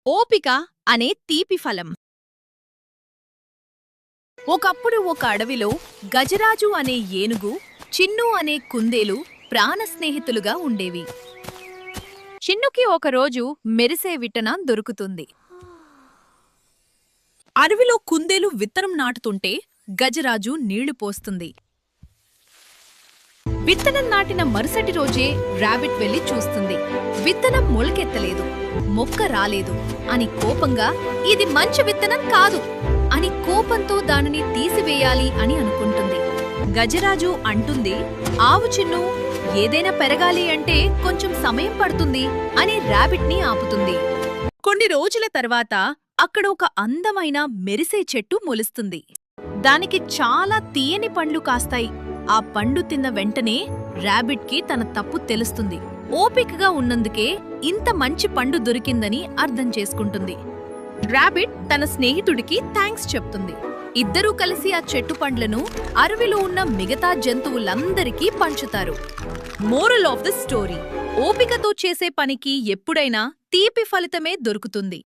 ఓపిక అనే తీపి ఫలం. ఒకప్పుడు ఒక అడవిలో గజరాజు అనే ఏనుగు, చిన్ను అనే కుందేలు ప్రాణ స్నేహితులుగా ఉండేవి. చిన్నుకి ఒకరోజు మెరిసే విత్తనం దొరుకుతుంది. అడవిలో కుందేలు విత్తనం నాటుతుంటే గజరాజు నీళ్లు పోస్తుంది. విత్తనం నాటిన మరుసటి రోజే ర్యాబిట్ వెళ్లి చూస్తుంది. విత్తనం మొలకెత్తలేదు, మొక్క రాలేదు అని కోపంగా ఇది మంచి విత్తనం కాదు అని కోపంతో దానిని తీసివేయాలి అని అనుకుంటుంది. గజరాజు అంటుంది, ఆవు చిన్ను, ఏదైనా పెరగాలి అంటే కొంచెం సమయం పడుతుంది అని ర్యాబిట్ ని ఆపుతుంది. కొన్ని రోజుల తర్వాత అక్కడ ఒక అందమైన మెరిసే చెట్టు మొలుస్తుంది. దానికి చాలా తీయని పండ్లు కాస్తాయి. ఆ పండు తిన్న వెంటనే ర్యాబిట్కి తన తప్పు తెలుస్తుంది. ఓపికగా ఉన్నందుకే ఇంత మంచి పండు దొరికిందని అర్థం చేసుకుంటుంది. ర్యాబిట్ తన స్నేహితుడికి థాంక్స్ చెప్తుంది. ఇద్దరూ కలిసి ఆ చెట్టు పండ్లను అడవిలో ఉన్న మిగతా జంతువులందరికీ పంచుతారు. మోరల్ ఆఫ్ ద స్టోరీ: ఓపికతో చేసే పనికి ఎప్పుడైనా తీపి ఫలితమే దొరుకుతుంది.